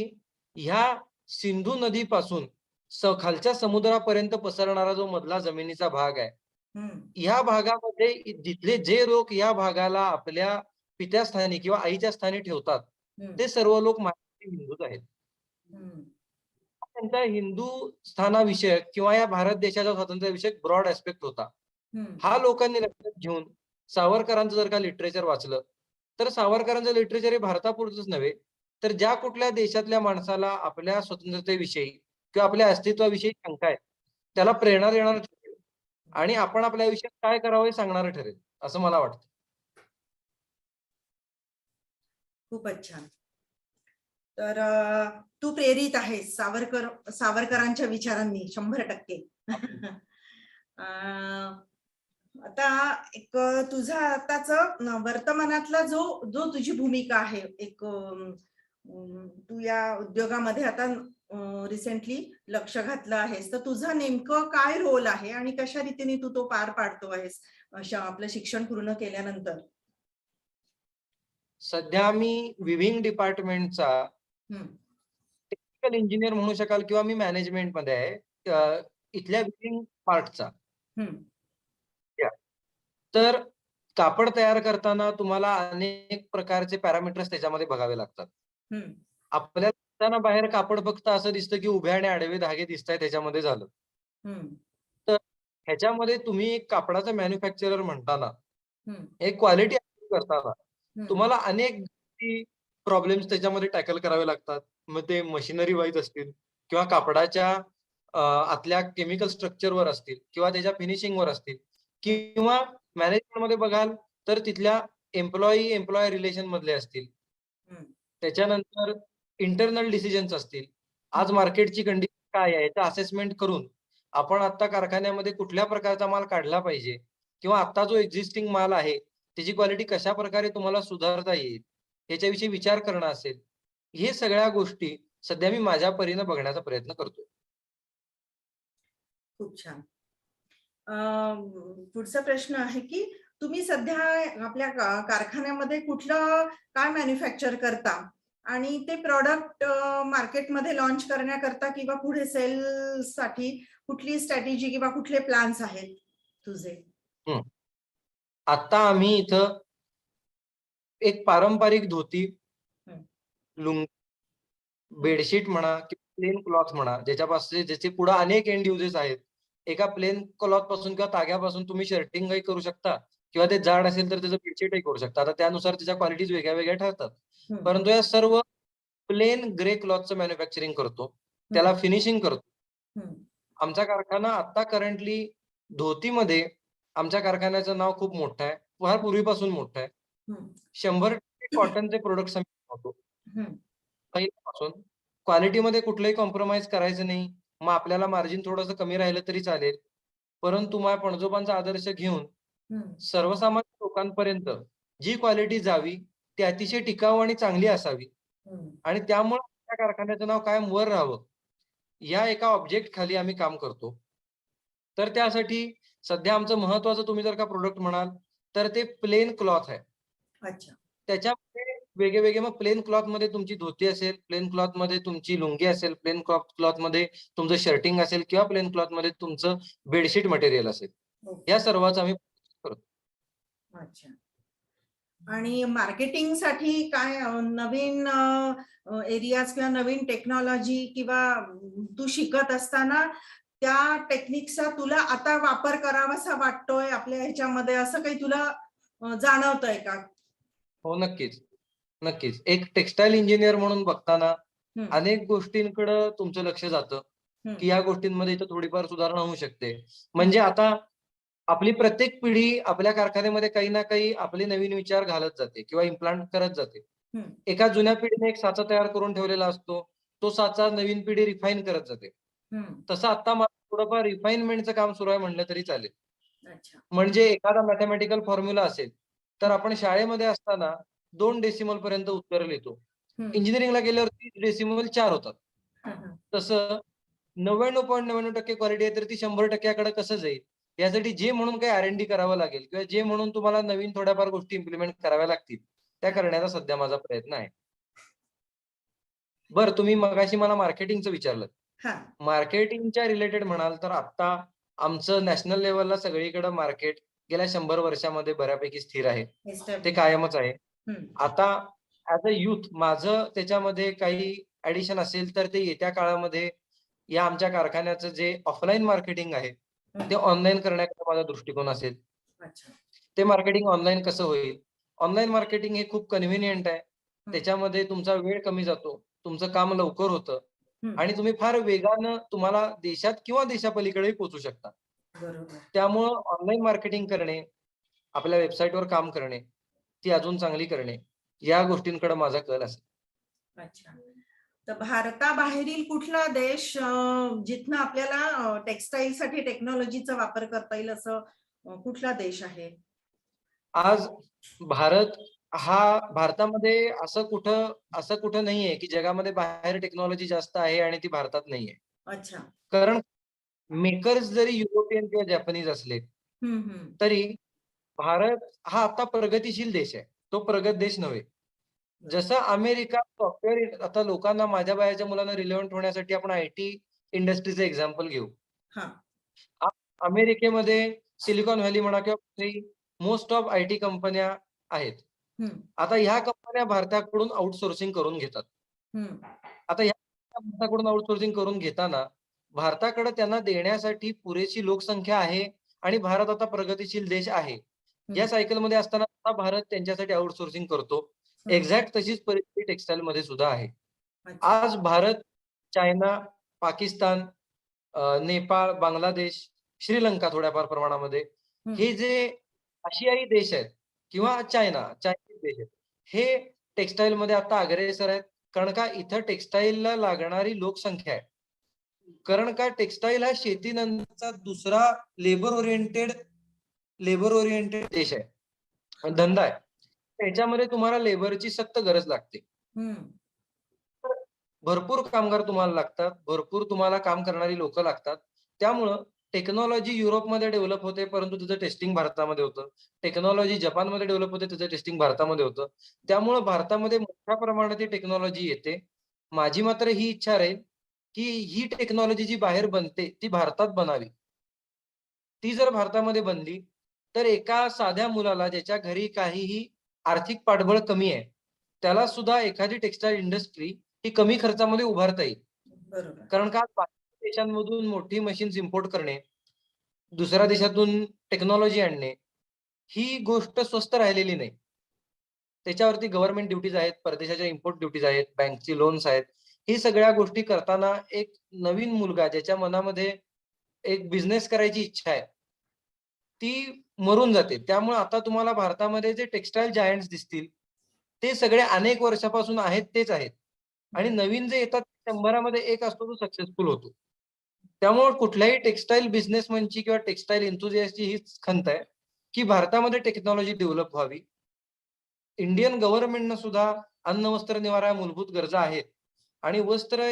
ह्या सिंधू नदीपासून खालच्या समुद्रापर्यंत पसरणारा जो मधला जमिनीचा भाग आहे, ह्या भागामध्ये जिथले जे लोक या भागाला आपल्या पित्यास्थानी किंवा आईच्या स्थानी ठेवतात, ते सर्व लोक हिंदूच आहेत. त्यांचा हिंदू स्थानाविषयक किंवा या भारत देशाच्या स्वातंत्र्याविषयक ब्रॉड ऍस्पेक्ट होता. हा लोकांनी लक्षात घेऊन सावरकरांचं जर का लिटरेचर वाचलं, तर सावरकरांचं लिटरेचर हे भारतापुरतच नव्हे, तर ज्या कुठल्या देशातल्या माणसाला आपल्या स्वतंत्रतेविषयी किंवा आपल्या अस्तित्वाविषयी शंका आहे, त्याला प्रेरणा देणार ठरेल आणि आपण आपल्या आयुष्यात काय करावं हे सांगणार ठरेल, असं मला वाटतं. खूपच छान. तर तू प्रेरित आहेस सावरकरांच्या विचारांनी 100%. आता एक तुझा आताच वर्तमानातला जो तुझी भूमिका आहे, एक तू या उद्योगामध्ये आता रिसेंटली लक्ष घातलं आहेस, तर तुझा नेमकं काय रोल आहे आणि कशा रीतीने तू तो पार पाडतो आहेस आपलं शिक्षण पूर्ण केल्यानंतर? सध्या मी विविंग डिपार्टमेंटचा टेक्निकल इंजिनियर म्हणू शकाल किंवा मी मॅनेजमेंट मध्ये आहे इथल्या विविंग पार्टचा. तर कापड तयार करताना तुम्हाला अनेक प्रकारचे पॅरामीटर्स त्याच्यामध्ये बघावे लागतात. आपल्याला बाहेर कापड फक्त असं दिसतं की उभे आणि आडवे धागे दिसत आहेत, त्याच्यामध्ये झालं. तर ह्याच्यामध्ये तुम्ही एक कापडाचा मॅन्युफॅक्चरर म्हणताना, एक क्वालिटी करताना तुम्हाला अनेक प्रॉब्लेम्स त्याच्यामध्ये टॅकल करावे लागतात. मग ते मशिनरी वाईज असतील किंवा कापडाच्या आतल्या केमिकल स्ट्रक्चरवर असतील किंवा त्याच्या फिनिशिंगवर असतील किंवा मॅनेजमेंट मध्ये बघाल तर तिथल्या एम्प्लॉय रिलेशन मधले असतील. त्याच्यानंतर इंटरनल डिसिजन्स असतील. आज मार्केटची कंडिशन काय आहे याचं असेसमेंट करून आपण आता कारखान्यामध्ये कुठल्या प्रकारचा माल काढला पाहिजे किंवा आता जो एक्झिस्टिंग माल आहे त्याची क्वालिटी कशा प्रकारे तुम्हाला सुधारता येईल याच्याविषयी विचार करणं असेल, हे सगळ्या गोष्टी सध्या मी माझ्या परीने बघण्याचा प्रयत्न करतोय. खूप छान. पुढचा प्रश्न आहे की तुम्ही सध्या आपल्या कारखान्यामध्ये कुठलं काय मॅन्युफॅक्चर करता आणि ते प्रॉडक्ट मार्केटमध्ये लॉन्च करण्याकरता किंवा पुढे सेल साठी कुठली स्ट्रॅटेजी किंवा कुठले प्लॅन्स आहेत तुझे? आता आम्ही इथं एक पारंपरिक धोती, लुंगी, बेडशीट म्हणा किंवा प्लेन क्लॉथ म्हणा, ज्याचे पुढे अनेक एंड युजेस आहेत. एका प्लेन क्लॉथ पासून किंवा ताग्यापासून तुम्ही शर्टिंगही करू शकता किंवा ते जाड असेल तर त्याचं बेडशीटही करू शकता. आता त्यानुसार त्याच्या क्वालिटीज वेगळ्या वेगळ्या ठरतात. परंतु या सर्व प्लेन ग्रे क्लॉथचं मॅन्युफॅक्चरिंग करतो, त्याला फिनिशिंग करतो. आमचा कारखाना आता करंटली धोतीमध्ये आमच्या कारखान्याचं नाव खूप मोठं आहे, फार पूर्वीपासून मोठं आहे. 100% कॉटनचे प्रोडक्ट्स आम्ही बनवतो पहिल्यापासून. क्वालिटीमध्ये कुठलंही कॉम्प्रोमाइज करायचं नाही. मग आपल्याला मार्जिन थोडंसं कमी राहिलं तरी चालेल, परंतु माझ्या पणजोबांचा आदर्श घेऊन सर्वसामान्य लोकांपर्यंत जी क्वालिटी जावी ती अतिशय टिकाऊ आणि चांगली असावी आणि त्यामुळे आपल्या कारखान्याचं नाव कायम वर राहावं, या एका ऑब्जेक्ट खाली आम्ही काम करतो. तर त्यासाठी सध्या आमचं महत्वाचं तुम्ही जर का प्रोडक्ट म्हणाल तर ते प्लेन क्लॉथ आहे. अच्छा. त्याच्यामध्ये वेगळे मग प्लेन क्लॉथ मध्ये तुमची धोती असेल, प्लेन क्लॉथ मध्ये तुमची लुंगी असेल, प्लेन क्लॉथ मध्ये तुमचं शर्टिंग असेल किंवा प्लेन क्लॉथ मध्ये तुमचं बेडशीट मटेरियल असेल, या सर्वांचा आम्ही करतो. अच्छा. आणि मार्केटिंग साठी काय नवीन एरियाज किंवा नवीन टेक्नॉलॉजी किंवा तू शिकत असताना त्या टेक्निकचा तुला आता वापर करावासा वाटतोय आपल्या ह्याच्यामध्ये, असं काही तुला जाणवतंय का? हो, नक्कीच. एक टेक्सटाईल इंजिनियर म्हणून बघताना अनेक गोष्टींकडे तुमचं लक्ष जातं की या गोष्टींमध्ये इथं थोडीफार सुधारणा होऊ शकते. म्हणजे आता आपली प्रत्येक पिढी आपल्या कारखान्यामध्ये काही ना काही आपले नवीन विचार घालत जाते किंवा इम्प्लांट करत जाते. एका जुन्या पिढीने एक साचा तयार करून ठेवलेला असतो, तो साचा नवीन पिढी रिफाईन करत जाते. तसं आता मला थोडंफार रिफाईनमेंटचं काम सुरू आहे म्हणलं तरी चालेल. म्हणजे एखादा मॅथमॅटिकल फॉर्म्युला असेल तर आपण शाळेमध्ये असताना 2 डेसिमल पर्यंत उत्तर लिहितो. इंजिनिअरिंगला गेल्यावर 30 डेसिमल 4 होतात. तसं 99.99% क्वालिटी आहे तर ती 100% कसं जाईल, यासाठी जे म्हणून काही R&D करावं लागेल किंवा जे म्हणून तुम्हाला नवीन थोड्याफार गोष्टी इम्प्लिमेंट कराव्या लागतील, त्या करण्याचा सध्या माझा प्रयत्न आहे. बरं, तुम्ही मगाशी मला मार्केटिंगचं विचारलं. मार्केटिंगच्या रिलेटेड म्हणाल तर आता आमचं नॅशनल लेवलला सगळीकडे मार्केट गेल्या 100 वर्षामध्ये बऱ्यापैकी स्थिर आहे, ते कायमच आहे. आता ऍज अ युथ माझं त्याच्यामध्ये काही ऍडिशन असेल तर ते येत्या काळामध्ये या आमच्या कारखान्याचं जे ऑफलाईन मार्केटिंग आहे ते ऑनलाईन करण्याचा माझा दृष्टिकोन असेल. ते मार्केटिंग ऑनलाईन कसं होईल? ऑनलाईन मार्केटिंग हे खूप कन्व्हिनियंट आहे. त्याच्यामध्ये तुमचा वेळ कमी जातो, तुमचं काम लवकर होतं आणि तुम्ही फार वेगानं तुम्हाला देशात किंवा देशापलीकडेही पोहोचू शकता. त्यामुळं ऑनलाईन मार्केटिंग करणे, आपल्या वेबसाईटवर काम करणे, ती अजून चांगली करणे, या गोष्टींकडे माझा कल असेल. अच्छा. तर भारताबाहेरील कुठला देश जिथनं आपल्याला टेक्सटाईल साठी टेक्नॉलॉजीचा वापर करता येईल असं कुठला देश आहे? आज भारतामध्ये असं कुठं नाहीये की जगामध्ये बाहेर टेक्नॉलॉजी जास्त आहे आणि ती भारतात नाहीये. अच्छा. कारण मेकर्स जरी युरोपियन किंवा जॅपनीज असले तरी भारत हा आता प्रगतीशील देश आहे, तो प्रगत देश नव्हे. जसं अमेरिका सॉफ्टवेअर, आता लोकांना, माझ्या वयाच्या मुलांना रिलेव्हंट होण्यासाठी आपण IT इंडस्ट्रीचं एक्झाम्पल घेऊ. अमेरिकेमध्ये सिलिकॉन व्हॅली म्हणा किंवा मोस्ट ऑफ IT कंपन्या आहेत. आता ह्या कंपन्या भारताकडून आउटसोर्सिंग करून घेतात. आता ह्या भारताकडून आउटसोर्सिंग करून घेताना भारताकडे त्यांना देण्यासाठी पुरेशी लोकसंख्या आहे आणि भारत आता प्रगतीशील देश आहे. या सायकलमध्ये असताना भारत त्यांच्यासाठी आउटसोर्सिंग करतो. एक्झॅक्ट तशीच परिस्थिती टेक्सटाईल मध्ये सुद्धा आहे. आज भारत, चायना, पाकिस्तान, नेपाळ, बांगलादेश, श्रीलंका थोड्याफार प्रमाणामध्ये, हे जे आशियाई देश आहेत किंवा चायनीज देश आहेत, हे टेक्सटाईल मध्ये आता अग्रेसर आहेत. कारण का इथं टेक्सटाईलला लागणारी लोकसंख्या आहे. कारण का टेक्सटाईल हा शेतीनंतरचा दुसरा लेबर ओरिएंटेड देश आहे. धंदा आहे. त्याच्यामध्ये तुम्हाला लेबरची सक्त गरज लागते. तर भरपूर कामगार तुम्हाला लागतात, भरपूर तुम्हाला काम करणारी लोक लागतात. त्यामुळं टेक्नॉलॉजी युरोपमध्ये डेव्हलप होते, परंतु त्याचं टेस्टिंग भारतामध्ये होतं. टेक्नॉलॉजी जपानमध्ये डेव्हलप होते, त्याचं टेस्टिंग भारतामध्ये होतं. त्यामुळं भारतामध्ये मोठ्या प्रमाणात ही टेक्नॉलॉजी येते. माझी मात्र ही इच्छा राहील, की ही टेक्नॉलॉजी जी बाहेर बनते, ती भारतात बनावी. ती जर भारतामध्ये बनली, तर एका साध्या मुलाला ज्याच्या घरी काहीही आर्थिक पाठबळ कमी आहे, त्याला सुद्धा एखादी टेक्सटाईल इंडस्ट्री ही कमी खर्चामध्ये उभारता येईल. बरोबर. कारण का बाहेर देशांमधून मोठी मशीन्स इम्पोर्ट करणे, दुसऱ्या देशातून टेक्नॉलॉजी आणणे, ही गोष्ट स्वस्त राहिलेली नाही. त्याच्यावरती गव्हर्नमेंट ड्युटीज आहेत, परदेशाच्या इम्पोर्ट ड्युटीज आहेत, बँकची लोन्स आहेत. ही सगळ्या गोष्टी करताना एक नवीन मुलगा ज्याच्या मनामध्ये एक बिझनेस करायची इच्छा आहे, ती मरून जाते. त्यामुळे आता तुम्हाला भारतामध्ये जे टेक्सटाईल जायंट्स दिसतील, ते सगळे अनेक वर्षापासून आहेत तेच आहेत. आणि नवीन जे येतात 100 मध्ये एक असतो तो सक्सेसफुल होतो. त्यामुळे कुठल्याही टेक्सटाईल बिझनेसमनची किंवा टेक्सटाईल एन्थुसियास्टची हीच खंत आहे, की भारतामध्ये टेक्नॉलॉजी डेव्हलप व्हावी. इंडियन गव्हर्नमेंटनं सुद्धा अन्न, वस्त्र, निवारा या मूलभूत गरजा आहेत. आणि वस्त्र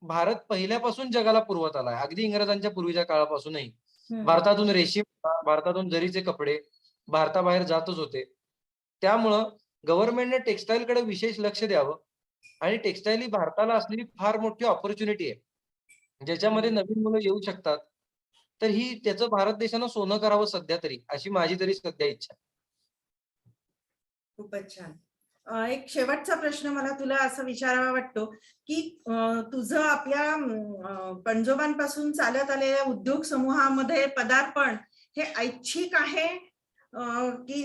भारत पहिल्यापासून जगाला पुरवत आलाय. अगदी इंग्रजांच्या पूर्वीच्या काळापासूनही. भारतातून रेशीम, भारतातून जरीचे कपडे भारताबाहेर जातच होते. त्यामुळं गव्हर्नमेंटने टेक्सटाईलकडे विशेष लक्ष द्यावं आणि टेक्सटाईल ही भारताला असलेली फार मोठी अपॉर्च्युनिटी आहे. ज्याच्यामध्ये नवीन मुलं येऊ शकतात. तर ही त्याचं भारत देशानं सोनं करावं सध्या तरी, अशी माझी तरी सध्या इच्छा आहे. खूपच छान. एक शेवटचा प्रश्न मला तुला असं विचारावा वाटतो, की तुझं आपल्या पणजोबांपासून चालत आलेल्या उद्योग समूहामध्ये पदार्पण हे ऐच्छिक आहे, की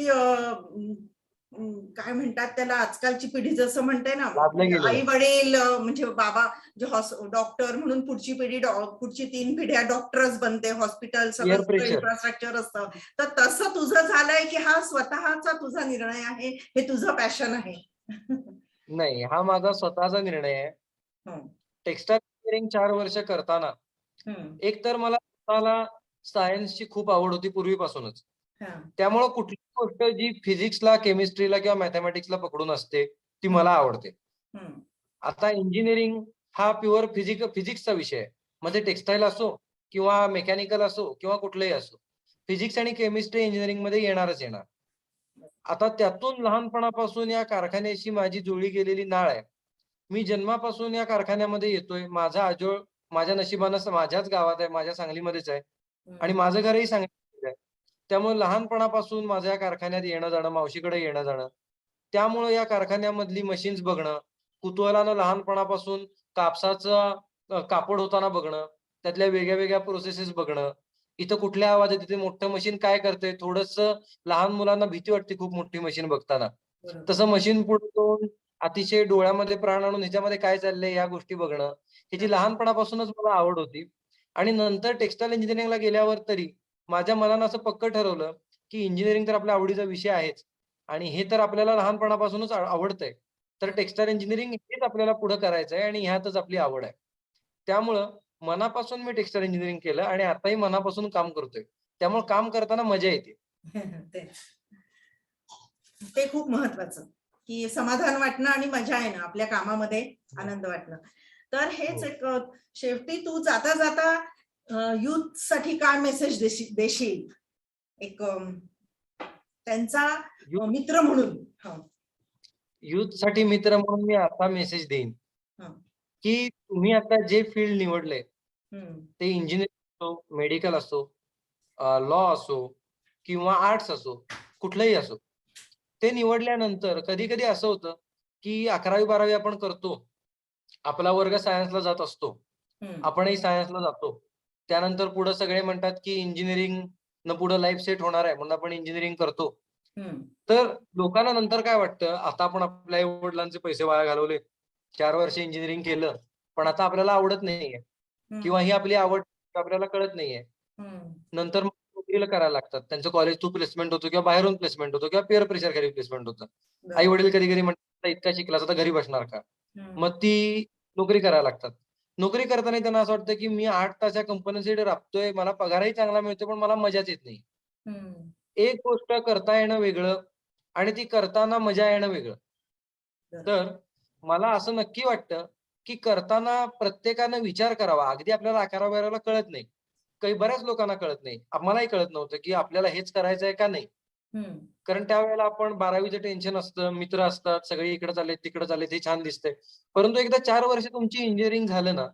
काय म्हणतात त्याला, आजकालची पिढी जसं म्हणते ना, लादलं गेलेलं आई आहे. वडील म्हणजे बाबा जे डॉक्टर म्हणून पुढची पिढी पुढची 3 पिढ्या डॉक्टरच बनते, हॉस्पिटल पिअर सगळं प्रेशर. इन्फ्रास्ट्रक्चर असतं. तर तसं तुझं झालंय, की हा स्वतःचा तुझा निर्णय आहे, हे तुझं पॅशन आहे? नाही, हा माझा स्वतःचा निर्णय आहे. हं, टेक्सटाईल इंजिनिअरिंग 4 वर्ष करताना, हं, एक तर मला स्वतःला सायन्सची खूप आवड होती पूर्वीपासूनच. हं, त्यामुळं कुठलीही गोष्ट जी फिजिक्सला, केमिस्ट्रीला किंवा मॅथेमॅटिक्सला पकडून असते, ती हं, मला आवडते. हं, आता इंजिनिअरिंग हा प्युअर फिजिक्सचा विषय आहे. मग ते टेक्सटाईल असो किंवा मेकॅनिकल असो किंवा कुठलंही असो. फिजिक्स आणि केमिस्ट्री इंजिनिअरिंगमध्ये येणारच येणार. आता त्यातून लहानपणापासून या कारखान्याशी माझी जुळली गेलेली नाळ आहे. मी जन्मापासून या कारखान्यामध्ये येतोय. माझा आजोळ माझ्या नशिबानं माझ्याच गावात आहे, माझ्या सांगलीमध्येच आहे आणि हं, माझं घरही सांगलीमध्येच आहे. त्यामुळे लहानपणापासून माझं या कारखान्यात येणं-जाणं, मावशीकडे येणं-जाणं. त्यामुळं या कारखान्यामधली मशीन्स बघणं, कुतूहलानं लहानपणापासून कापसाचं कापड होताना बघणं, त्यातल्या वेगळ्या-वेगळ्या प्रोसेसेस बघणं. इथं कुठल्या आवाज आहे, तिथे मोठं मशीन काय करतंय, थोडंसं लहान मुलांना भीती वाटते खूप मोठी मशीन बघताना. बरोबर. तसं मशीन पुढे जाऊन अतिशय डोळ्यामध्ये प्राण आणून ह्याच्यामध्ये काय चाललंय या गोष्टी बघणं, ह्याची लहानपणापासूनच मला आवड होती. आणि नंतर टेक्सटाईल इंजिनिअरिंगला गेल्यावर तरी माझ्या मनानं असं पक्कं ठरवलं, की इंजिनिअरिंग तर आपल्या आवडीचा विषय आहेच आणि हे तर आपल्याला लहानपणापासूनच आवडतंय. तर टेक्सटाईल इंजिनिअरिंग हेच आपल्याला पुढे करायचं आहे आणि ह्यातच आपली आवड आहे. त्यामुळं मनापासून मी टेक्सटाईल इंजिनिअरिंग केलं आणि आताही मनापासून काम करतोय. त्यामुळे काम करताना मजा येते. तेच. ते खूप महत्वाचं, की समाधान वाटणं आणि मजा येणं, आपल्या कामामध्ये आनंद वाटणं. तर हेच हो. एक शेवटी तू जाता जाता युथ साठी काय मेसेज देशील एक त्यांचा मित्र म्हणून? हं, साठी मित्र म्हणून मी असा मेसेज देईन, हं, की तुम्ही आता जे फील्ड निवडलंय, हं, ते इंजिनिअरिंग असो, मेडिकल असो, लॉ असो किंवा आर्ट्स असो, कुठलंही असो. ते निवडल्यानंतर कधी-कधी असं होतं, की 11वी-12वी आपण करतो. आपला वर्ग सायन्सला जात असतो. हं, आपणही सायन्सला जातो. त्यानंतर पुढे सगळे म्हणतात, की इंजिनिअरिंगनं पुढे लाईफ सेट होणार आहे म्हणून आपण इंजिनिअरिंग करतो. हं, तर लोकांना नंतर काय वाटतं, आता आपण आपल्या आई-वडिलांचे पैसे वाया घालवले. 4 वर्ष इंजिनिअरिंग केलं, पण आता आपल्याला आवडत नाहीये हं, किंवा ही आपली आवड आपल्याला कळत नाहीये. हं. नंतर मग नोकरीला करायला लागतात. त्यांचं कॉलेज थ्रू प्लेसमेंट होतं किंवा बाहेरून प्लेसमेंट होतं किंवा पेअर प्रेशर खाली प्लेसमेंट होतं. बरोबर. आई-वडील कधी-कधी म्हणतात, "इतका शिकलास आता घरी बसणार का?" हं, मग ती नोकरी करायला लागतात. नोकरी करताना त्यांना असं वाटतं, की मी 8 तास या कंपनीसाठी राबतोय, मला पगारही चांगला मिळतोय, पण मला मजाच येत नाही. हं, एक गोष्ट करता येणं वेगळं, आणि ती करताना मजा येणं वेगळं. तर मला असं नक्की वाटतं, की करताना प्रत्येकानं विचार करावा. अगदी आपल्याला 11-12ला कळत नाही. काही बऱ्याच लोकांना कळत नाही. मलाही कळत नव्हतं, की आपल्याला हेच करायचंय का नाही? कारण त्यावेळेला आपण 12वीचं टेन्शन असतं, मित्र असतात, सगळे इकडे चाललेत, तिकडे चाललेत, हे छान दिसतंय. परंतु एकदा 4 वर्ष तुमची इंजिनिअरिंग झालं ना,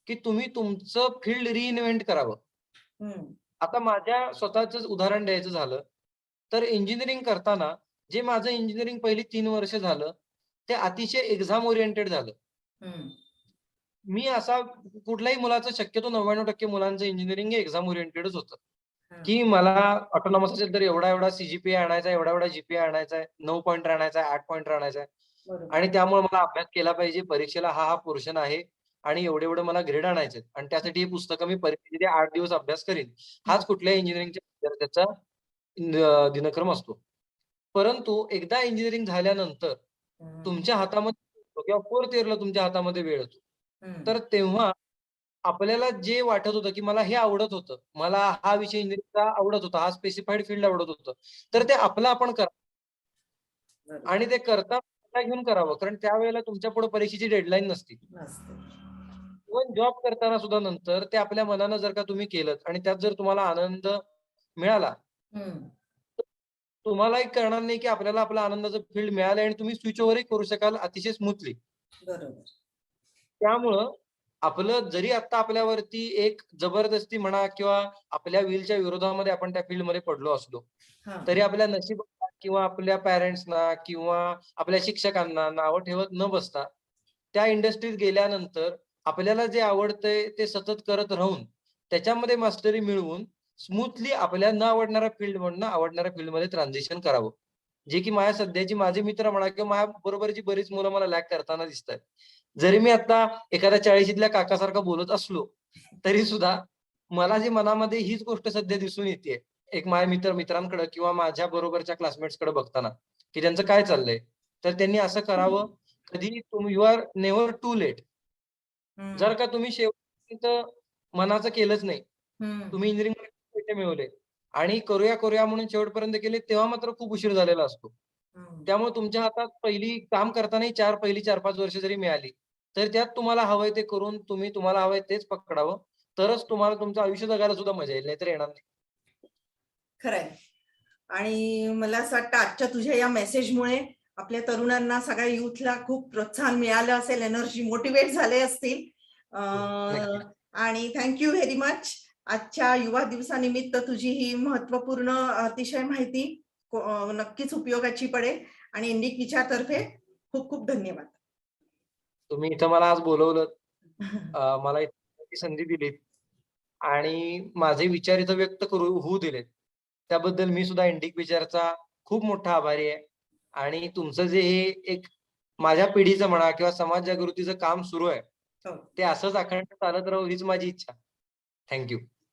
की तुम्ही तुमचं फील्ड रिइन्व्हेंट करावं. आता माझ्या स्वतःचंच उदाहरण द्यायचं झालं, तर इंजिनिअरिंग करताना जे माझं इंजिनिअरिंग पहिली 3 वर्ष झालं, ते अतिशय एक्झाम ओरिएंटेड झालं. मी असा कुठल्याही मुलाचं शक्यतो 99% मुलांचं इंजिनिअरिंग हे एक्झाम ओरिएंटेडच होतं. की मला ऑटोनॉमस असेल तर एवढा सीजीपीए आणायचा, एवढा जीपीए आणायचा आहे, 9 पॉइंट आणायचा आहे, 8 पॉइंट आणायचा आहे आणि त्यामुळे मला अभ्यास केला पाहिजे. परीक्षेला हा पोर्शन आहे आणि एवढे मला ग्रेड आणायचे आणि त्यासाठी ही पुस्तकं मी परीक्षेचे 8 दिवस अभ्यास करीन. हाच कुठल्याही इंजिनिअरिंगच्या विद्यार्थ्याचा दिनक्रम असतो. परंतु एकदा इंजिनिअरिंग झाल्यानंतर तुमच्या हातामध्ये किंवा फोर्थ इयरला तुमच्या हातामध्ये वेळ येतो. तर तेव्हा आपल्याला जे वाटत होतं, की मला हे आवडत होतं. मला हा विषय इंजिनिअरिंगचा आवडत होता. हा स्पेसिफाईड फील्ड आवडत होतं. तर ते आपलं आपण करा आणि ते करता घेऊन करावं. कारण त्यावेळेला तुमच्यापुढे परीक्षेची डेडलाईन नसते. इव्हन जॉब करताना सुद्धा नंतर ते आपल्या मनानं जर का तुम्ही केलंत आणि त्यात जर तुम्हाला आनंद मिळाला, तर तुम्हालाही कळणार नाही, की आपल्याला आपल्या आनंदाचं फील्ड मिळालंय आणि तुम्ही स्विच ओव्हरही करू शकाल अतिशय स्मूथली. त्यामुळं आपलं जरी आता आपल्यावरती एक जबरदस्ती म्हणा किंवा आपल्या विलच्या विरोधामध्ये आपण त्या फील्डमध्ये पडलो असलो, तरी आपल्या नशिबाला किंवा आपल्या पॅरेंट्सना किंवा आपल्या शिक्षकांना नावं ठेवत न बसता, त्या इंडस्ट्रीत गेल्यानंतर आपल्याला जे आवडतंय ते सतत करत राहून, त्याच्यामध्ये मास्टरी मिळवून स्मूथली आपल्याला न आवडणाऱ्या फील्डमधनं आवडणाऱ्या फील्डमध्ये ट्रान्झिशन करावं. जे की माझ्या सध्याची माझे मित्र म्हणा किंवा माझ्या बरोबरची बरीच मुलं मला लॅग करताना दिसतायत. जरी मी आता एखाद्या 40शीतल्या काकासारखा बोलत असलो, तरी सुद्धा मला जे मनामध्ये हीच गोष्ट सध्या दिसून येतेय. एक माझ्या मित्रांकडे किंवा माझ्या बरोबरच्या क्लासमेट्सकडे बघताना, की त्यांचं काय चाललंय. तर त्यांनी असं करावं, कधी you are never too late. जर का तुम्ही शेवटपर्यंत मनाचं केलंच नाही, तुम्ही इंजिनिअरिंगमध्ये पैसे मिळवले आणि करूया म्हणून शेवटपर्यंत केले, तेव्हा मात्र खूप उशीर झालेला असतो. त्यामुळे तुमच्या हातात काम करतानाही पहिली 4-5 वर्ष जरी मिळाली, तर त्यात तुम्हाला हवंय ते करून तुम्हाला हवंय तेच पकडावं. तरच तुम्हाला तुमचं आयुष्य जगायला सुद्धा मजा येईल, नाहीतर येणार नाही. खरंय. आणि मला असं वाटतं आजच्या तुझ्या या मेसेजमुळे आपल्या तरुणांना, सगळ्या युथला खूप प्रोत्साहन मिळालं असेल, एनर्जी मोटिवेट झाले असतील. नक्की. आणि थँक्यू व्हेरी मच. आजच्या युवा दिवसानिमित्त तुझी ही महत्वपूर्ण अतिशय माहिती नक्कीच उपयोगाची पडेल आणि इंडिक विचारतर्फे खूप खूप धन्यवाद. तुम्ही इथं मला आज बोलवलं. मला इतकी संधी दिलीत आणि माझे विचार इथं व्यक्त होऊ दिलेत. त्याबद्दल मी सुद्धा इंडिक विचारचा खूप मोठा आभारी आहे. आणि तुमचं जे हे एक माझ्या पिढीचं म्हणा किंवा समाज जागृतीचं काम सुरू आहे, हो. ते असंच अखंड चालत राहू हीच माझी इच्छा. Thank you.